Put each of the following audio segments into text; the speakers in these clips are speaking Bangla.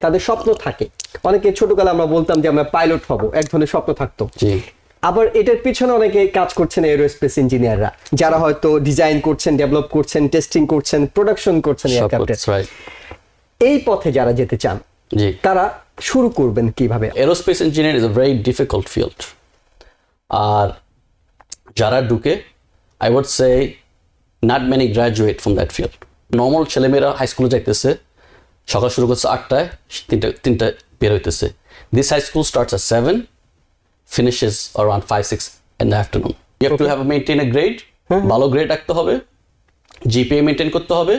তাদের স্বপ্ন থাকে। অনেকে ছোটকালে আমরা বলতাম যে আমরা পাইলট হব, এক ধরনের স্বপ্ন থাকতো। আবার এটার পিছনে অনেকে কাজ করছেন এরোস্পেস ইঞ্জিনিয়াররা, যারা হয়তো ডিজাইন করছেন, ডেভেলপ করছেন, টেস্টিং করছেন, প্রোডাকশন করছেন এয়ারক্রাফটের। এই পথে যারা যেতে চান তারা শুরু করবেন কিভাবে? Aerospace engineer is a very difficult field. আর যারা ঢুকে, I would say not many graduate from that field. Normal ছেলেমেয়েরা হাই স্কুলে যাইতেছে, সকাল শুরু করছে 8টায়, তিনটা বের হইতেছে। This high school starts at 7, finishes around 5-6 in the afternoon. You have to have maintain a grade, ভালো গ্রেড রাখতে হবে, GPA মেইনটেইন করতে হবে,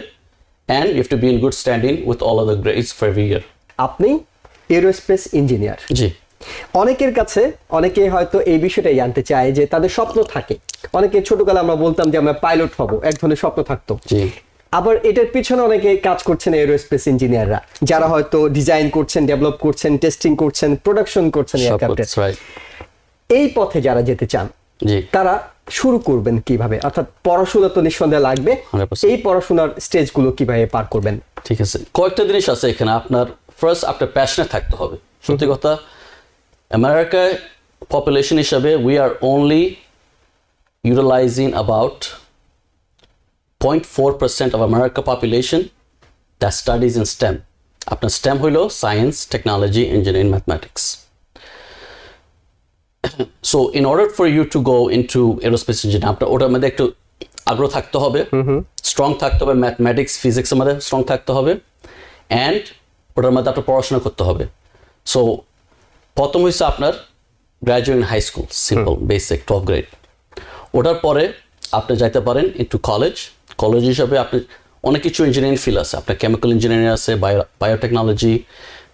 and you have to be in good standing with all other grades for every year. আপনি এরোস্পেস ইঞ্জিনিয়ার। জি। অনেকের কাছে অনেকে হয়তো এই বিষয়টাই জানতে চায় যে তাদের স্বপ্ন থাকে। অনেকে ছোটকালে আমরা বলতাম যে আমরা পাইলট হব, এক ধরনের স্বপ্ন থাকতো। জি। আবার এটার পিছনে অনেকে কাজ করছেন এরোস্পেস ইঞ্জিনিয়াররা, যারা হয়তো ডিজাইন করছেন, ডেভেলপ করছেন, টেস্টিং করছেন, প্রোডাকশন করছেন এয়ারক্রাফটের। এই পথে যারা যেতে চান তারা শুরু করবেন কিভাবে? অর্থাৎ পড়াশোনা তো নিঃসন্দেহে লাগবে, এই পড়াশোনার স্টেজগুলো কিভাবে পার করবেন? ঠিক আছে, কয়েকটা জিনিস আছে এখানে। আপনার ফার্স্ট আপনার প্যাশনেট থাকতে হবে। সত্যি কথা, আমেরিকায় পপুলেশন হিসাবে we are only utilising about 0.4% of America population that studies in STEM. আপনার STEM হইল science, technology, engineering, mathematics. So in order for you to go into aerospace engineering, আপনার ওটার মধ্যে একটু আগ্রহ থাকতে হবে, স্ট্রং থাকতে হবে, ম্যাথমেটিক্স, ফিজিক্সের মধ্যে স্ট্রং থাকতে হবে, অ্যান্ড ওটার মধ্যে আপনার পড়াশোনা করতে হবে। সো প্রথম হচ্ছে আপনার graduate high school, simple basic 12th grade. ওটার পরে আপনি যাইতে পারেন ইনটু কলেজ। কলেজ হিসাবে আপনি অনেক কিছু ইঞ্জিনিয়ারিং ফিল্ড আছে। আপনার কেমিক্যাল ইঞ্জিনিয়ারিং আছে, biotechnology,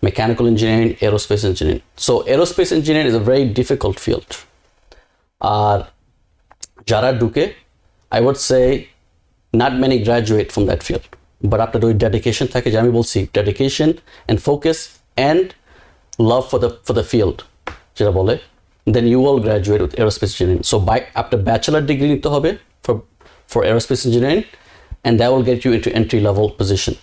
mechanical engineering, aerospace engineering. So aerospace engineering is a very difficult field. আর যারা ঢুকে, I would say not many graduate from that field. But আপনার ওই ডেডিকেশন থাকে, যে আমি বলছি dedication and focus and love for the field, যেটা বলে, then you will graduate with aerospace engineering. So after bachelor degree নিতে হবে for aerospace engineering, and that will get you into entry level position.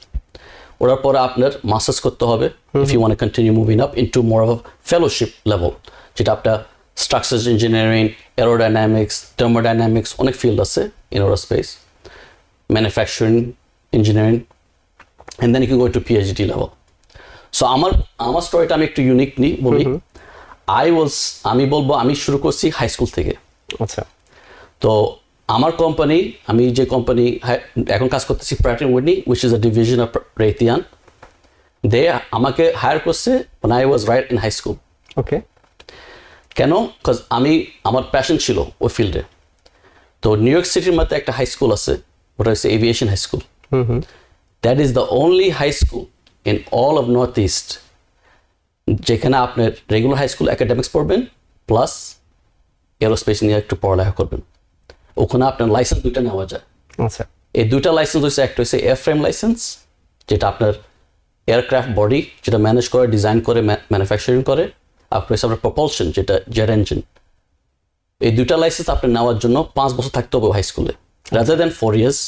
ওটার পরে আপনার মাস্টার্স করতে হবে if you want to continue moving up into more of a fellowship level, যেটা আপনার স্ট্রাকচারস ইঞ্জিনিয়ারিং, এরোডাইনামিক্স, থার্মোডাইনামিক্স, অনেক ফিল্ড আছে in aerospace, manufacturing engineering, and then you can go to PhD level. So আমার স্টোরিটা আমি একটু ইউনিক বলি। আমি বলবো আমি শুরু করছি হাই স্কুল থেকে। আচ্ছা। তো আমার কোম্পানি, আমি যে কোম্পানি এখন কাজ করতেছি, Pratt and Whitney, which is a division of Raytheon, they আমাকে হায়ার করছে when I was right in high school. Okay. কেন? বিকজ আমার প্যাশন ছিল ওই ফিল্ডে। তো নিউ ইয়র্ক সিটির মধ্যে একটা হাই স্কুল আছে, ওটা হচ্ছে aviation high school. That is the only high school in all of North East যেখানে আপনার রেগুলার হাই স্কুল একাডেমিক্স পড়বেন প্লাস এরোস্পেস নিয়ে একটু পড়ালেখা করবেন। ওখানে আপনার লাইসেন্স দুইটা নেওয়া যায়। আচ্ছা। এই দুইটা লাইসেন্স হচ্ছে, একটা হচ্ছে এয়ারফ্রেম লাইসেন্স, যেটা আপনার এয়ারক্রাফট বডি যেটা ম্যানেজ করে, ডিজাইন করে, ম্যানুফ্যাকচারিং করে। আপনার হচ্ছে আপনার প্রপালশন, যেটা জেট ইঞ্জিন। এই দুইটা লাইসেন্স আপনার নেওয়ার জন্য 5 বছর থাকতে হবে হাই স্কুলে, রাদার দ্যান 4 years।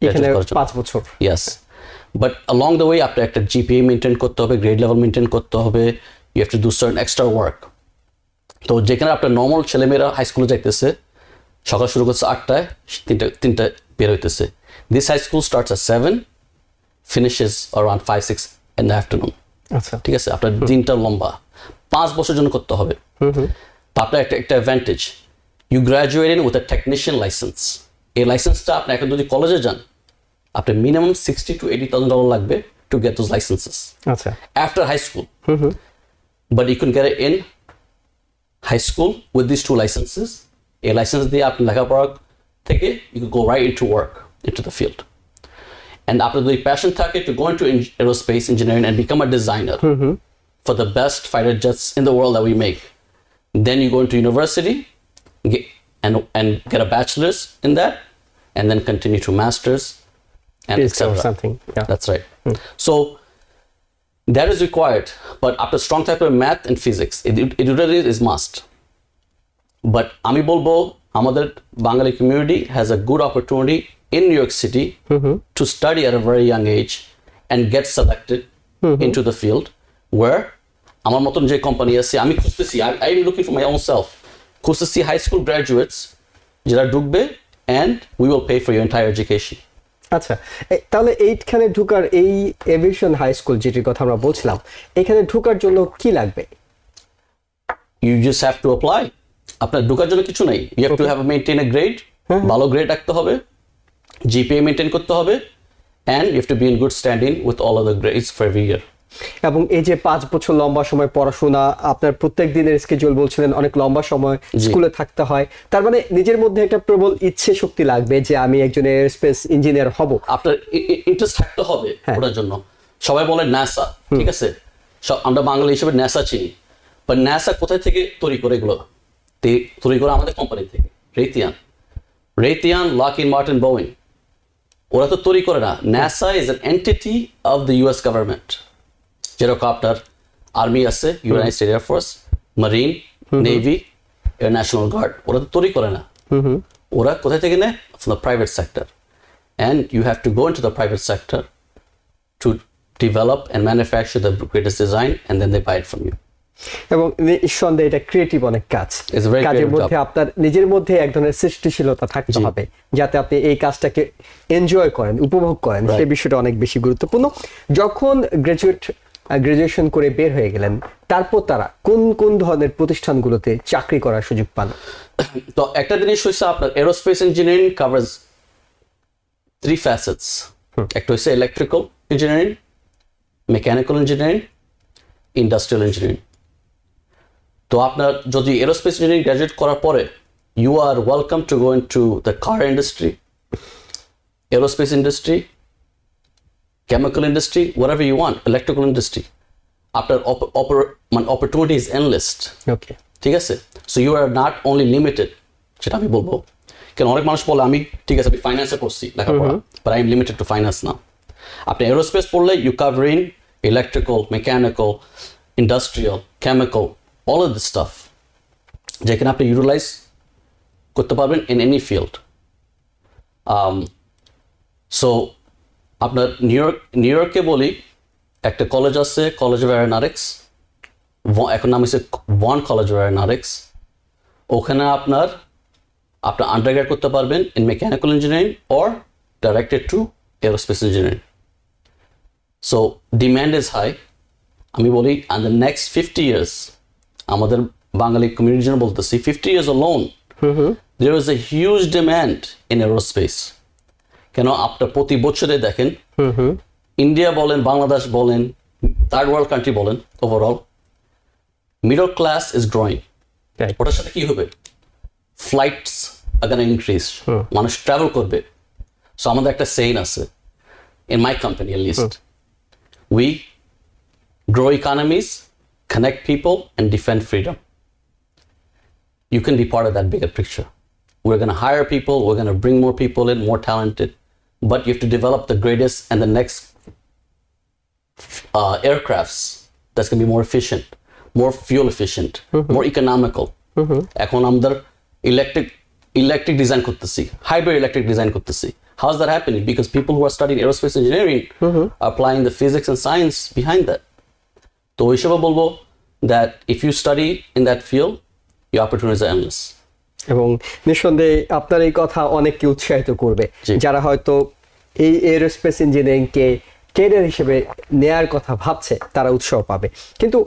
এখানে 5 বছর। Yes, but along the way আপনার একটা GPA মেনটেন করতে হবে, গ্রেড লেভেল মেনটেন করতে হবে, you have to do certain extra work. তো যেখানে আপনার নর্মাল ছেলেমেয়েরা হাই স্কুলে যাইতেছে, সকাল শুরু করছে 8টায়, তিনটা বের হইতেছে। This high school starts at 7, finishes around 5-6 in the afternoon. আচ্ছা। ঠিক আছে, আপনার দিনটা লম্বা, 5 বছর জন্য করতে হবে। আপনার একটা advantage, you graduated with a technician license. এই লাইসেন্সটা আপনি এখন যদি কলেজে যান, আপনার মিনিমাম $60,000 to $80,000 লাগবে টু গেট দোজ লাইসেন্সেস। আচ্ছা। After high school, but you can get it in high school with this 2 licenses. এই লাইসেন্স দিয়ে আপনি লেখাপড়া থেকে you can go right into work into the field. And আপনার যদি প্যাশন থাকে to go into aerospace engineering and become a designer for the best fighter jets in the world that we make, then you go into university and get a bachelor's in that, and then continue to master's and etc. something. Yeah. That's right. So that is required, but after strong type of math and physics, it really is must. But আমি বলবো আমাদের বাঙালি community has a good opportunity in New York City to study at a very young age and get selected into the field where আমার মতন যে কোম্পানি আছে আমি খুঁজতেছি I am looking for my own self খুঁজতেছি হাই স্কুল গ্রাজুয়েটস যারা ঢুকবে and we will pay for your entire education. আচ্ছা, তাহলে এইখানে ঢোকার এই এভিয়েশন হাই স্কুল যেটির কথা আমরা বলছিলাম, এখানে ঢোকার জন্য কি লাগবে? You just have to apply. আপনার ঢোকার জন্য কিছু নাই, you have to have maintain a grade, ভালো গ্রেড রাখতে হবে, GPA মেইনটেইন করতে হবে, and you have to be in good standing with all other grades for every year. এবং এই যে 5 বছর লম্বা সময় পড়াশোনা, আপনার প্রত্যেক দিনের স্কেজুয়াল বলছিলেন অনেক লম্বা সময় স্কুলে থাকতে হয়, তার মানে নিজের মধ্যে একটা প্রবল ইচ্ছে শক্তি লাগবে যে আমি একজন এয়ারস্পেস ইঞ্জিনিয়ার হব। আপনার ইন্টারেস্ট থাকতে হবে ওটার জন্য। সবাই বলে ন্যাসা, ঠিক আছে, আমরা বাঙালি হিসেবে ন্যাসা চিনি, বাট ন্যাসা কোথায় থেকে তৈরি করে? এগুলো তৈরি করে আমাদের কোম্পানি থেকে, রেইথিয়ান, লকহিড মার্টিন, বোয়িং, ওরা তো তৈরি করে না। NASA is an entity of the US government. যেরকম আপনার আর্মি আছে, United State air force, marine, navy, air national guard, ওরা তো তৈরি করে না। ওরা কোথায় থেকে নেয়? From the private sector. And you have to go into the private sector to develop and manufacture the greatest design, and then they buy it from you. এবং নিঃসন্দেহে এটা ক্রিয়েটিভ অনেক কাজ। কাজের মধ্যে আপনার নিজের মধ্যে এক ধরনের সৃষ্টিশীলতা থাকতে হবে যাতে আপনি এই কাজটাকে এনজয় করেন, উপভোগ করেন। সেই বিষয়টা অনেক বেশি গুরুত্বপূর্ণ। যখন গ্রাজুয়েশন করে বের হয়ে গেলেন, তারপর তারা কোন কোন ধরনের প্রতিষ্ঠানগুলোতে চাকরি করার সুযোগ পান? তো একটা জিনিস হচ্ছে আপনার এরোস্পেস ইঞ্জিনিয়ারিং কভারস 3 facets. একটা হচ্ছে electrical engineering, mechanical engineering, industrial engineering. তো আপনার যদি এরোস্পেস ইঞ্জিনিয়ারিং গ্রাজুয়েট করার পরে you are welcome to go into the car industry, aerospace industry, chemical industry, whatever you want, electrical industry. After opportunity is endless. Okay. ঠিক আছে? So you are not only limited, যেটা আমি বলবো, কেন অনেক মানুষ বলে আমি ঠিক আছে আমি ফাইন্যান্সে পড়ছি লেখাপড়া, but I am limited to finance now. আপনি এরোস্পেস পড়লে you cover in electrical, mechanical, industrial, chemical, all of this stuff, যেখানে আপনি ইউটিলাইজ করতে পারবেন in any field. So আপনার নিউ ইয়র্কে বলি একটা কলেজ আছে, কলেজ অফ অ্যারোনটিক্স, এখন নাম হচ্ছে ভন কলেজ অফ অ্যারোনটিক্স। ওখানে আপনার আন্ডারগ্রেড করতে পারবেন in mechanical engineering or directed to aerospace engineering. So demand is high. আমি বলি অ্যান্ড দ্য নেক্সট 50 years, আমাদের বাঙালি কমিউনিটির জন্য বলতেছি 50 years alone, there is a huge demand in aerospace. কেন আপনার প্রতি বছরে দেখেন ইন্ডিয়া বলেন, বাংলাদেশ বলেন, থার্ড ওয়ার্ল্ড কান্ট্রি বলেন, overall middle class is growing. ওটার সাথে কি হবে? ফ্লাইটস আর গোনা ইনক্রিজ, মানুষ ট্রাভেল করবে। সো আমাদের একটা সেইন আছে in my company at least, we grow economies, connect people and defend freedom. You can be part of that bigger picture. We're going to hire people, we're going to bring more people in, more talented, but you have to develop the greatest and the next aircrafts that's going to be more efficient, more fuel efficient, more economical. এখন আমাদের electric design করতেছি, hybrid electric design করতেছি. How is that happening? Because people who are studying aerospace engineering are applying the physics and science behind that. তো হিসেবে বলবো that if you study in that field, your opportunities are endless. এবং নিঃসন্দেহে আপনার এই কথা অনেককে উৎসাহিত করবে যারা হয়তো এই এরোস্পেস ইঞ্জিনিয়ারিংকে ক্যারিয়ার হিসেবে নেয়ার কথা ভাবছে, তারা উৎসাহ পাবে। কিন্তু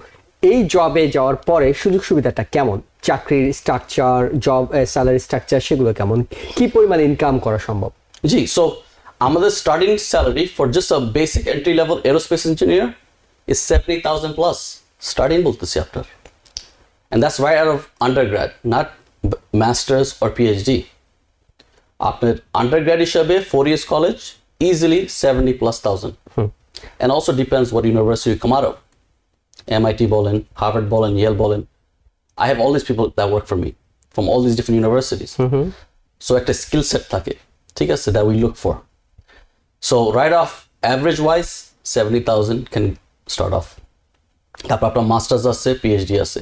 এই জবে যাওয়ার পরে সুযোগ সুবিধাটা কেমন? চাকরির স্ট্রাকচার, জব স্যালারি স্ট্রাকচার, সেগুলো কেমন? কি পরিমাণ ইনকাম করা সম্ভব? জি, সো আমাদের starting salary for just a basic entry level aerospace engineer is 70,000 plus starting বলতেছি আপনার, and that's right out of undergrad, not masters or PhD. After undergrad হিসাবে 4 years college, easily 70,000+. And also depends what university you come out of. MIT বলেন, Harvard বলেন, Yale বলেন. I have all these people that work for me from all these different universities. So একটা skill set থাকে, ঠিক আছে, that we look for. So right off, average wise, 70,000 can start off. তারপর আপনার masters আছে, PhD আছে.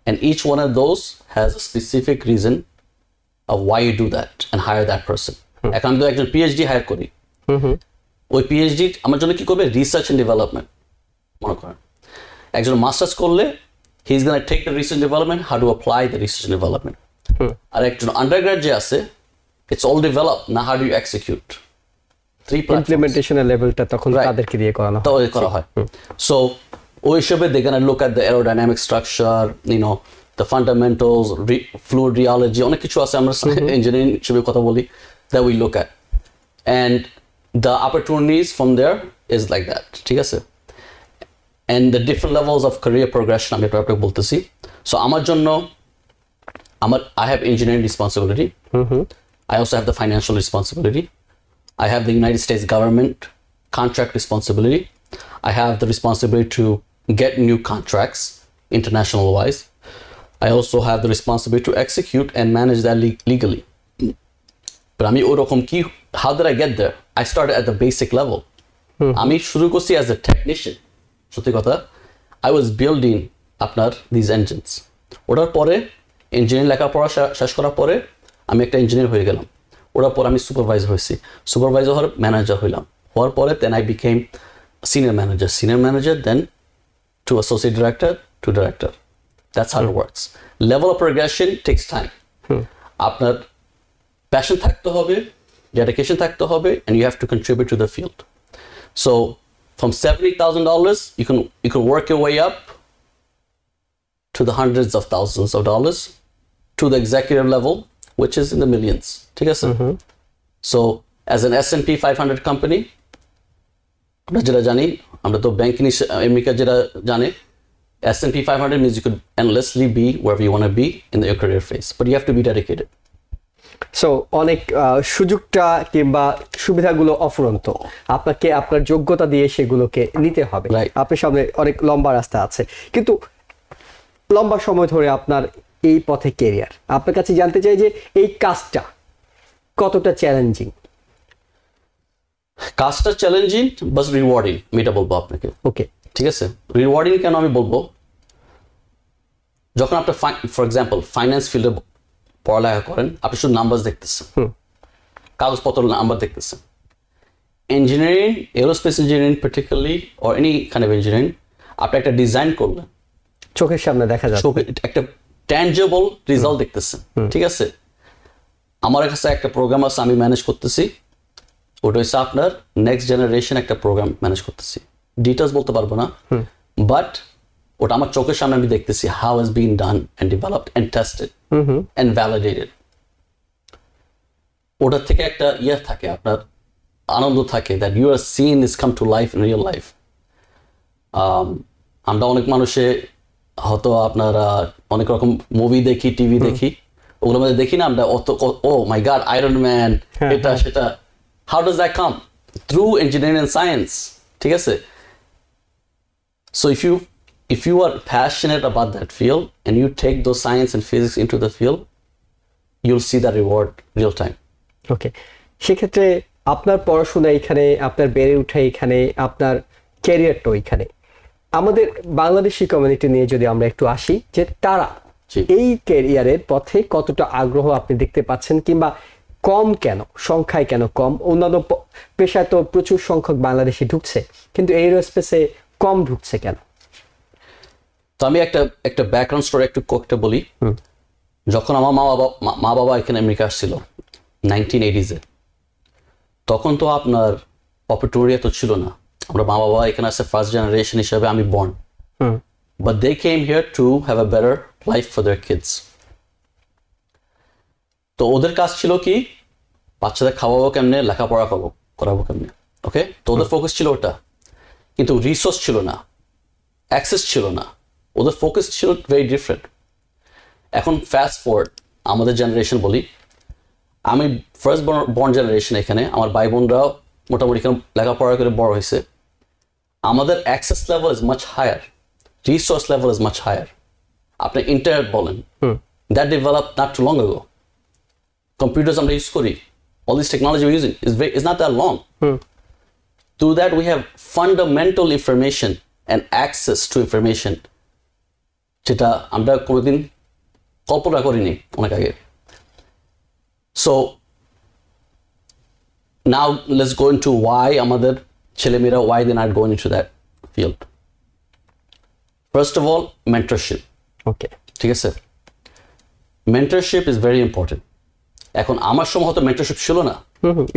And each one of those has a specific reason of why you do that and hire that person. এখন আমি তো একজন PhD হায়ার করি, ওই PhD আমার জন্য কি করবে? Research and development. মনে করেন একজন মাস্টার্স করলে he is gonna take the research development, how to apply the research development. আর একজন আন্ডারগ্রেড যে আছে, ইটস অল ডেভেলপ, না হাউ ডু ইউ এক্সিকিউট। ইমপ্লিমেন্টেশনের লেভেলটা তখন তাদেরকে দিয়ে করানো হয়। সো ওই হিসেবে they can look at the aerodynamic structure, the fundamentals, fluid rheology, অনেক কিছু আছে আমরা ইঞ্জিনিয়ারিং হিসেবে কথা বলি, that we look at, and the opportunities from there is like that, ঠিক আছে? And the different levels of career progression আমি একটা বলতেছি। So আমার জন্য I have engineering responsibility, I also have the financial responsibility, I have the United States government contract responsibility, I have the responsibility to get new contracts international wise, I also have the responsibility to execute and manage that legally. But আমি ওরকম কি, how did I get there? I started at the basic level. আমি শুরু করছি as a technician, সত্যি কথা। I was building আপনার these engines. ওটার পরে ইঞ্জিনিয়ারিং লেখাপড়া শেষ করার পরে আমি একটা ইঞ্জিনিয়ার হয়ে গেলাম। ওটার পর আমি সুপারভাইজার হয়েছি, সুপারভাইজার হওয়ার ম্যানেজার হওয়ার পরে then I became senior manager, then to associate director, to director. That's how it works. Level of progression takes time. আপনার passion থাকতে হবে, dedication থাকতে হবে, and you have to contribute to the field. So from $70,000, you can work your way up to the hundreds of thousands of dollars, to the executive level, which is in the millions. ঠিক আছে? So as an S&P 500 company, আমরা যেটা জানি, আমরা তো ব্যাংকিং আমেরিকা যেটা জানে, S&P 500 means you could endlessly be wherever you want to be in your career phase, but you have to be dedicated. So অনেক সুযোগটা কিংবা সুবিধাগুলো অফুরন্ত, আপনাকে আপনার যোগ্যতা দিয়ে সেগুলোকে নিতে হবে। আপনার সামনে অনেক লম্বা রাস্তা আছে, কিন্তু লম্বা সময় ধরে আপনার এই পথে ক্যারিয়ার, আপনার কাছে জানতে চাই যে এই কাজটা কতটা চ্যালেঞ্জিং? কাজটা চ্যালেঞ্জিং বাট রিওয়ার্ডিং, আমি এটা বলবো আপনাকে। ওকে, ঠিক আছে। রিওয়ার্ডিং কেন আমি বলবো, যখন আপনি ফর এক্সাম্পল ফাইন্যান্স ফিল্ডে পড়ালেখা করেন, আপনি শুধু নাম্বার দেখতেছেন, কাগজপত্র নাম্বার দেখতেছেন। Engineering, aerospace engineering particularly, or any kind of engineering, আপনি একটা ডিজাইন করলেন, চোখের সামনে দেখা যাচ্ছে, একটা ট্যানজেবল রেজাল্ট দেখতেছেন, ঠিক আছে। আমার কাছে একটা প্রোগ্রাম আছে, আমি ম্যানেজ করতেছি, ওটা হচ্ছে আপনার নেক্সট জেনারেশন একটা প্রোগ্রাম ম্যানেজ করতেছি। ডিটেলস বলতে পারবো না, বাট ওটা আমার চোখের সামনে আমি দেখতেছি how has been done and developed and tested and validated. ওটার থেকে একটা ইয়ে থাকে, আপনার আনন্দ থাকে, that you are seen this come to life in real life. আমরা অনেক মানুষে হয়তো আপনার অনেক রকম মুভি দেখি, টিভি দেখি, ওগুলোর মধ্যে দেখি না আমরা অত, oh my god Iron Man, এটা সেটা। How does that come? Through engineering and science, ঠিক আছে। So if you are passionate about that field and you take those science and physics into the field, you'll see that reward real time. ওকে, সেক্ষেত্রে আপনার পড়াশোনা এখানে, আপনার বেড়ে ওঠা এখানে, আপনার ক্যারিয়ারটাও এখানে। আমাদের বাংলাদেশি কমিউনিটি নিয়ে যদি আমরা একটু আসি, যে তারা এই ক্যারিয়ারের পথে কতটা আগ্রহ আপনি দেখতে পাচ্ছেন, কিংবা কম কেন, সংখ্যায় কেন কম? অন্যান্য পেশায় তো প্রচুর সংখ্যক বাংলাদেশি ঢুকছে, কিন্তু এরোস্পেসে কম ঢুকছে কেন? তো আমি একটা ব্যাকগ্রাউন্ড স্টোরি একটু বলি। যখন আমার মা বাবা এখানে আমেরিকা আসছিল 1980s-এ, তখন তো আপনার অপরচুনিটি তো ছিল না। আমরা মা বাবা এখানে আসছে ফার্স্ট জেনারেশন হিসেবে, আমি born, but they came here to have a better life for their kids. তো ওদের কাজ ছিল কি, বাচ্চাদের খাওয়াবো কেমনে, লেখাপড়া করাবো কেমনে, ওকে। তো ওদের ফোকাস ছিল ওটা, কিন্তু রিসোর্স ছিল না, অ্যাক্সেস ছিল না, ওদের ফোকাস ছিল ভেরি ডিফারেন্ট। এখন ফাস্ট ফরওয়ার্ড আমাদের জেনারেশন বলি, আমি ফার্স্ট বর্ন জেনারেশন, এখানে আমার ভাই বোনরাও মোটামুটি এখানে লেখাপড়া করে বড় হয়েছে। আমাদের access level is much higher, resource level is much higher. আপনি ইন্টারনেট বলেন, that develop not too long ago. Computers আমরা ইউজ করি, all this technology we're using is not that long. Through that we have fundamental information and access to information যেটা আমরা কোনোদিন কল্পনা করিনি অনেক আগে। So now let's go into why আমাদের ছেলেমেয়েরা, why they're not going into that field. First of all, mentorship. ওকে, ঠিক আছে, মেন্টরশিপ ইজ ভেরি ইম্পর্টেন্ট। এখন আমার সময় হয়তো মেন্টরশিপ ছিল না,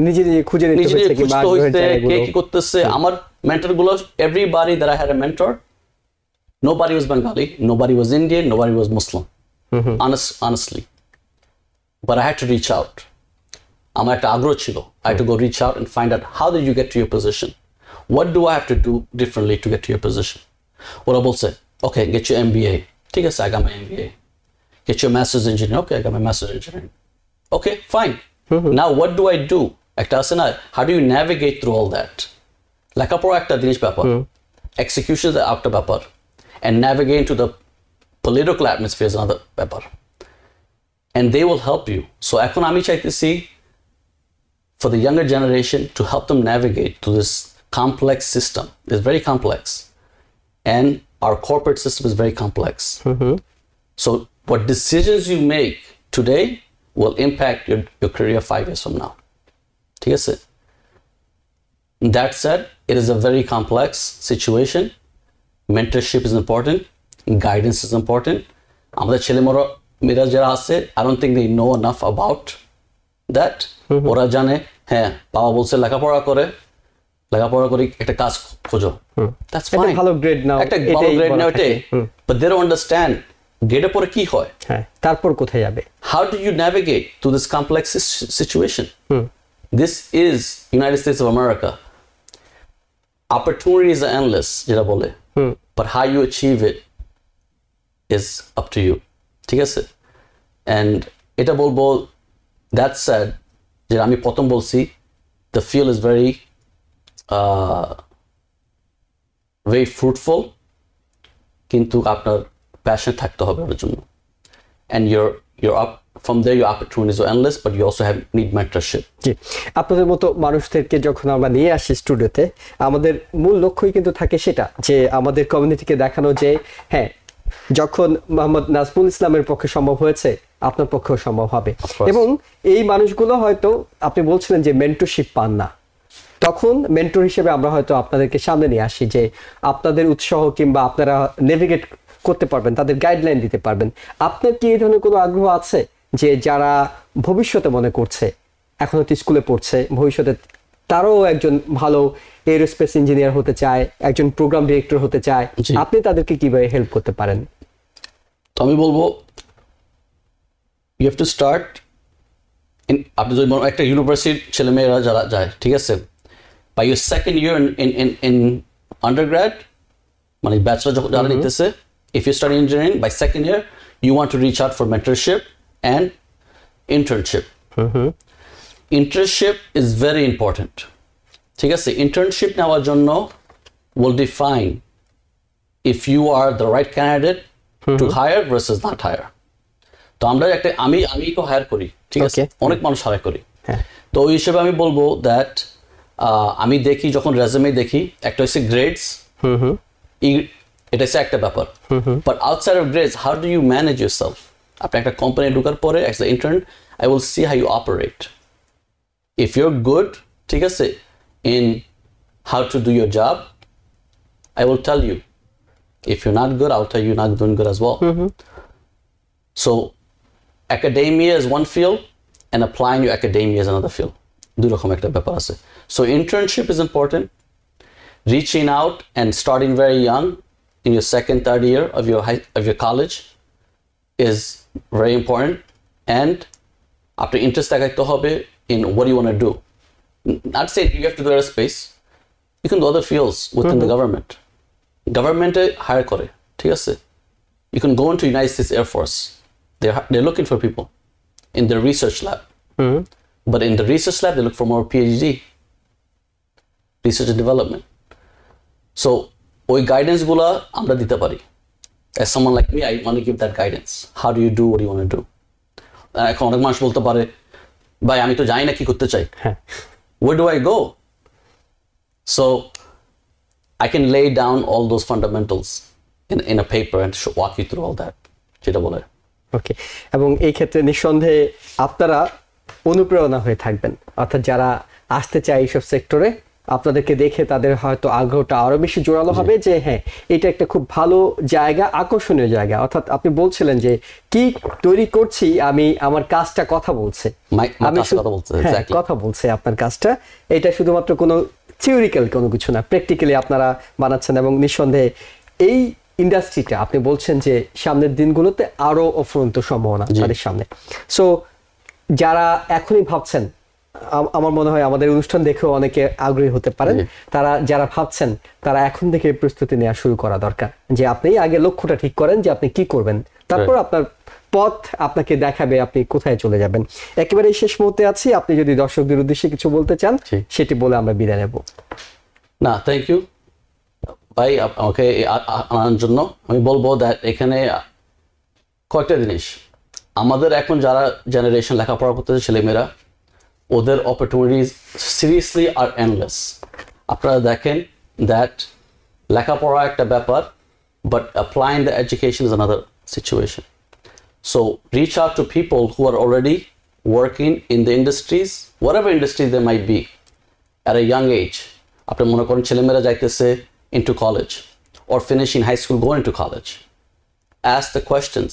নিজে নিজে খুঁজে নিতে নিজে হয়েছে কিংবা খুঁজতে আগ্রহের হইছে, কে জায়গাগুলো। কি করতেছে। আমার মেন্টর গুলো, everybody that I had a mentor, nobody was Bengali, nobody was Indian, nobody was Muslim, honestly, but I had to reach out. আমার একটা আগ্রহ ছিল, I had to go reach out and find out how did you get to your position, what do I have to do differently to get to your position. ওরা বলছে, okay, get your MBA. ঠিক আছে, I got my MBA. Get your master's engineering. Okay, I got my master's engineering. Okay, fine. Now what do I do? একটা আছে না, how do you navigate through all that? লেখাপড়া একটা জিনিস ব্যাপার, execution একটা ব্যাপার, and navigate into the political atmosphere is another ব্যাপার, and they will help you. So এখন আমি চাইতেছি for the younger generation to help them navigate through this complex system. It's very complex, and our corporate system is very complex. So what decisions you make today will impact your career 5 years from now. ঠিক আছে? That said, it is a very complex situation. Mentorship is important. Guidance is important. আমাদের ছেলেমেয়েরা যারা আছে, I don't think they know enough about that. ওরা জানে, হ্যাঁ বাবা বলছে লেখাপড়া করে একটা কাজ খোঁজো, that's একটা fine. ভালো গ্রেড নাও, একটা ভালো এটাই গ্রেড বলা নাও, থাকে। এটাই। But they don't understand গ্রেডের পরে কি হয়। হ্যাঁ, তারপর কোথায় যাবে? How do you navigate through this complex situation? This is United States of America. Opportunities are endless, যেটা বলে, but how you achieve it is up to you. ঠিক আছে? And এটা বলবো, that said, যে আমি প্রথম বলছি, the field is very very fruitful, কিন্তু আপনার প্যাশন থাকতে হবে ওর জন্য, and you're up from there. Your opportunities are endless, but you also need mentorship. জি, আপনাদের মতো মানুষদেরকে যখন আমরা নিয়ে আসি স্টুডিওতে, আমাদের মূল লক্ষ্যই কিন্তু থাকে সেটা, যে আমাদের কমিউনিটিকে দেখানো যে হ্যাঁ, যখন মোহাম্মদ নাজমুল ইসলামের পক্ষে সম্ভব হয়েছে, আপনার পক্ষেও সম্ভব হবে। এবং এই মানুষগুলো হয়তো আপনি বলছিলেন যে মেন্টরশিপ পান না, তখন মেন্টর হিসেবে আমরা হয়তো আপনাদেরকে সামনে নিয়ে আসি, যে আপনাদের উৎসাহ কিংবা আপনারা নেভিগেট করতে পারবেন, তাদের গাইডলাইন দিতে পারবেন। আপনার কি এই ধরনের কোনো আগ্রহ আছে, যে যারা ভবিষ্যতে মনে করছে, এখন হয়তো স্কুলে পড়ছে, ভবিষ্যতে তারাও একজন ভালো এরোস্পেস ইঞ্জিনিয়ার হতে চায়, একজন প্রোগ্রাম ডিরেক্টর হতে চায়, আপনি তাদেরকে কিভাবে হেল্প করতে পারেন? তো আমি বলবো, you have to start in, আপনি যদি একটা ইউনিভার্সিটির ছেলেমেয়েরা যারা যায়, ঠিক আছে, by your second year in undergrad, মানে ব্যাচেলর যারা নিতেছে, if you study engineering, by second year you want to reach out for mentorship and internship. Internship is very important. ঠিক আছে, internship নেওয়ার জন্য will define if you are the right candidate to hire versus not hire. তো আমরা একটা আমি তো হায়ার করি, ঠিক আছে, অনেক মানুষ হায়ার করি। তো ওই হিসেবে আমি বলবো দ্যাট আমি দেখি, যখন রেজুমে দেখি, একটা হচ্ছে গ্রেডস, এটা হচ্ছে একটা ব্যাপার, but outside of grades, how do you manage yourself? আপনি একটা কোম্পানি ঢোকার পরে as the intern, I will see how you operate. If you are good, ঠিক আছে, in how to do your job, I will tell you. If you're not good, I'll tell you you're not doing good as well. So academia is one field, and applying your academia is another field. দুই রকম একটা ব্যাপার আছে। So internship is important. Reaching out and starting very young in your second, third year of your college is very important. And after interest দেখাইতে হবে in what you want to do. Not say you have to do aerospace. You can do other fields within the government. Government hire করে, ঠিক আছে? You can go into United States Air Force. They're looking for people in their research lab. But in the research lab, they look for more PhD, research and development. So ওই guidance গুলা আমরা দিতে পারি. As someone like me, I want to give that guidance. How do you do what you want to do? এখন অনেক মানুষ বলতে পারে, ভাই আমি তো জানি না কি করতে চাই, where do I go? So I can lay down all those fundamentals in a paper and walk you through all that. যেটা বলে। ওকে, এবং এই ক্ষেত্রে নিঃসন্দেহে আপনারা অনুপ্রেরণা হয়ে থাকবেন, অর্থাৎ যারা আসতে চায় এইসব সেক্টরে আপনাদেরকে দেখে তাদের হয়তো আগ্রহটা আরো বেশি জোরালো হবে যে হ্যাঁ এটা একটা খুব ভালো জায়গা, আকর্ষণীয় জায়গা। অর্থাৎ আপনি বলছিলেন যে কি তৈরি করছি আমি, আমার কাজটা কথা বলছে, কথা বলছে আপনার কাজটা। এটা শুধুমাত্র কোনো থিওরিক্যাল কোনো কিছু না, প্র্যাকটিক্যালি আপনারা বানাচ্ছেন। এবং নিঃসন্দেহে এই ইন্ডাস্ট্রিটা আপনি বলছেন যে সামনের দিনগুলোতে আরো অফুরন্ত সম্ভাবনা তাদের সামনে। সো যারা এখনই ভাবছেন, আমার মনে হয় আমাদের অনুষ্ঠান দেখেও অনেকে আগ্রহী হতে পারেন, তারা যারা ভাবছেন তারা এখন থেকে প্রস্তুতি নেওয়া শুরু করা দরকার। যে আপনি আগে লক্ষ্যটা ঠিক করেন যে আপনি কি করবেন, তারপর আপনার পথ আপনাকে দেখাবে আপনি কোথায় চলে যাবেন। একেবারে শেষ মুহূর্তে আছি, আপনি যদি দর্শকদের উদ্দেশ্যে কিছু বলতে চান সেটি বলে আমরা বিদায় নেব। না, থ্যাংক ইউ ভাই আমাকে আনার জন্য। আমি বলবো দ্যাট এখানে কয়েকটা জিনিস, আমাদের এখন যারা জেনারেশন লেখাপড়া করতেছে ছেলেমেয়েরা, ওদের অপরচুনিটিস সিরিয়াসলি আর এন্ডলেস। আপনারা দেখেন দ্যাট লেখাপড়া একটা ব্যাপার, but applying the education is another situation. So reach out to people who are already working in the industries, whatever industries they might be, at a young age. আপনি মনে করেন ছেলেমেয়েরা যাইতেছে into college or finishing high school going to college. Ask the questions.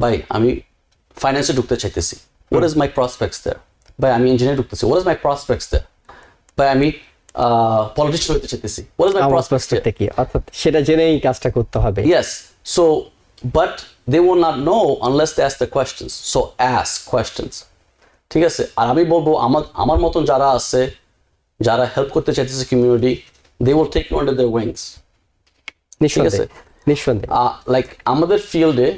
ভাই আমি ফাইন্যান্সে ঢুকতে চাইতেছি, what is my prospects there? ভাই আমি engineer ঢুকতেছি, what is my prospects there? ভাই আমি পলিটিশিয়ান হতে চাইতেছি, what is my prospects there? অর্থাৎ সেটা জেনেই কাজটা করতে হবে। Yes. So but they will not know unless they ask the questions. So ask questions. ঠিক আছে? আর আমি বলবো আমার মতন যারা আছে, যারা হেল্প করতে চাইতেছে community, they will take you under their wings. ঠিক আছে? লাইক আমাদের ফিল্ডে,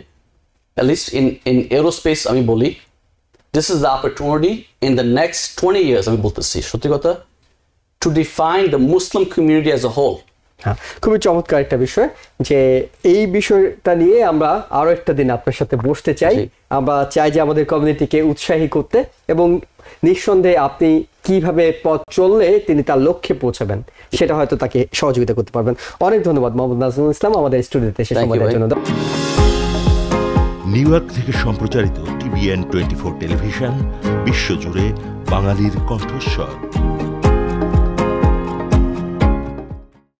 at least in aerospace আমি বলি, this is the opportunity in the next 20 years, আমি বলতেছি সত্যি কথা, to define the Muslim community as a whole. হ্যাঁ, খুবই চমৎকার একটা বিষয় যে এই বিষয়টা নিয়ে আমরা আরো একটা দিন আপনার সাথে বসতে চাই। আমরা চাই যে আমাদের কমিউনিটিকে উৎসাহী করতে, এবং নিঃসন্দেহে আপনি কিভাবে পথ চললে তিনি তার লক্ষ্যে পৌঁছাবেন সেটা হয়তো তাকে সহযোগিতা করতে পারবেন। অনেক ধন্যবাদ মোহাম্মদ নাজমুল ইসলাম আমাদের স্টুডিওতে এসে সময় দেওয়ার জন্য। নিউ ইয়র্ক থেকে সম্প্রচারিত TVN 24 টেলিভিশন বিশ্বজুড়ে বাঙালির কণ্ঠস্বর।